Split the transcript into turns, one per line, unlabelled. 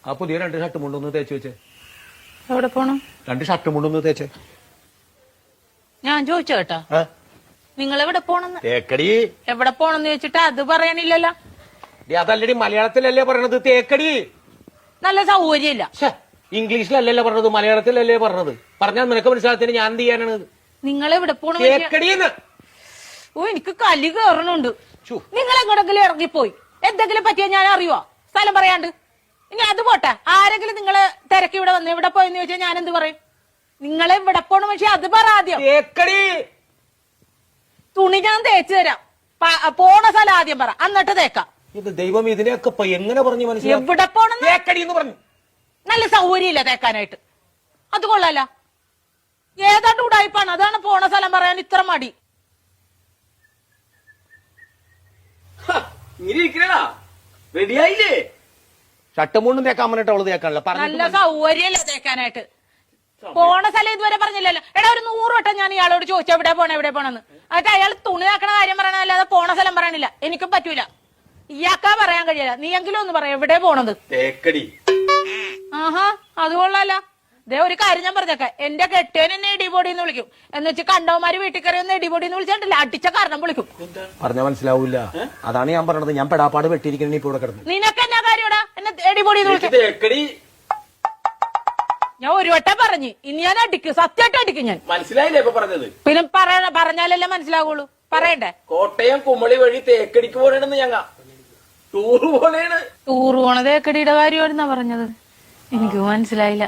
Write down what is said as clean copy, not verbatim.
ആ പുതിയ 2 ഷർട്ട് മുണ്ടൊന്ന് തേച്ച് വെച്ചേ.
എവിടെ പോണം?
2 ഷർട്ട് മുണ്ടൊന്ന് തേച്ചേ.
ഞാൻ ചോദിച്ചു കേട്ടാ, നിങ്ങൾ എവിടെ പോണെന്ന്?
തേക്കടി.
എവിടെ പോണെന്ന് ചോദിച്ചിട്ട് അത് പറയാനില്ലല്ലോ.
അതല്ലടി, മലയാളത്തിലല്ലേ പറയണത് തേക്കടി.
നല്ല സൗകര്യമില്ല.
ഇംഗ്ലീഷിലല്ലല്ലോ പറഞ്ഞത്, മലയാളത്തിലല്ലേ പറഞ്ഞത്. പറഞ്ഞാൽ നിനക്ക് മനസ്സിലാകത്തിന് ഞാൻ എന്ത് ചെയ്യാനാണ്?
നിങ്ങൾ എവിടെ പോണ?
തേക്കടിന്ന്.
ഓ, എനിക്ക് കലി കയറണുണ്ട്. നിങ്ങൾ എങ്ങോട്ടെങ്കിലും ഇറങ്ങിപ്പോയി എന്തെങ്കിലും പറ്റിയാ ഞാൻ അറിയുവോ? സ്ഥലം പറയാണ്ട്. ഇനി അത് പോട്ടെ, ആരെങ്കിലും നിങ്ങള് തിരക്കി ഇവിടെ വന്ന് ഇവിടെ പോയെന്ന് ചോദിച്ചാൽ ഞാൻ എന്ത് പറയും? നിങ്ങളെ ഇവിടെ പോണ പക്ഷെ അത് പറ ആദ്യം.
തേക്കടി.
തുണി ഞാൻ തേച്ചു തരാം. പോണ സ്ഥലം ആദ്യം പറ, എന്നിട്ട് തേക്കാം.
ഇത് ദൈവം ഇതിനെയൊക്കെ എങ്ങനെ പറഞ്ഞു മനസ്സിലാക്കി?
എവിടെ പോണെന്ന്?
തേക്കടി എന്ന് പറഞ്ഞു.
നല്ല സൗകര്യമില്ല തേക്കാനായിട്ട്. അത് കൊള്ളാല. ഏതാണ്ട് ഉടായിപ്പാണ്. അതാണ് പോണ സ്ഥലം പറയാൻ ഇത്ര മടി.
റെഡിയായില്ലേ? ഷർട്ട് മുണ്ടും തേക്കാൻ പറഞ്ഞിട്ട് അവള് തേക്കാനല്ല.
നല്ല സൗകര്യമില്ല തേക്കാനായിട്ട്. പോണ സ്ഥലം ഇതുവരെ പറഞ്ഞില്ലല്ലോ. എടാ, ഒരു 100 വട്ടം ഞാൻ ഇയാളോട് ചോദിച്ചു എവിടെ പോണെന്ന്. എന്നിട്ട് അയാൾ തുണി തേക്കണ കാര്യം പറയണല്ലാതെ പോണ സ്ഥലം പറയണില്ല. എനിക്കും പറ്റൂല. ഇയാൾക്കാ പറയാൻ കഴിയില്ല. നീയെങ്കിലും ഒന്ന് പറയാം എവിടെ പോണത്.
തേക്കടി.
ആഹാ, അത് കൊള്ളാല. ദേ ഒരു കാര്യം ഞാൻ പറഞ്ഞേക്കാം, എന്റെ കെട്ടിയൻ എന്നെ ഇടിപൊടി എന്ന് വിളിക്കും. എന്ന് വെച്ച് കണ്ടവന്മാര് വീട്ടിൽ കയറി ഒന്ന് ഇടിപൊടി എന്ന് വിളിച്ചിട്ടില്ല, അടിച്ച കാരണം വിളിക്കും.
പറഞ്ഞാൽ മനസ്സിലാവൂല. അതാണ് ഞാൻ പറഞ്ഞത്. ഞാൻ പെടാപ്പാട് വെട്ടിയിരിക്കണ ഇപ്പൊ ഇവിടെ കിടന്നു.
നിനക്ക് എന്നാ കാര്യടാ എന്നെ ഇടിപൊടി എന്ന് വിളിക്കും? ഞാൻ ഒരു വട്ടം പറഞ്ഞു, ഇനി ഞാൻ അടിക്കും, സത്യമായിട്ട് അടിക്കും ഞാൻ.
മനസ്സിലായില്ലേ ഇപ്പൊ പറഞ്ഞത്?
പിന്നെ പറഞ്ഞാലല്ലേ മനസ്സിലാവുള്ളൂ. പറയണ്ടേ?
കോട്ടയം കുമളി വഴി തേക്കടിക്ക് പോകണെന്ന് ഞങ്ങ ടൂറ് പോണേണ്.
ടൂറ് പോണത് തേക്കടിയുടെ കാര്യമായിരുന്നാ പറഞ്ഞത്. എനിക്ക് മനസ്സിലായില്ല.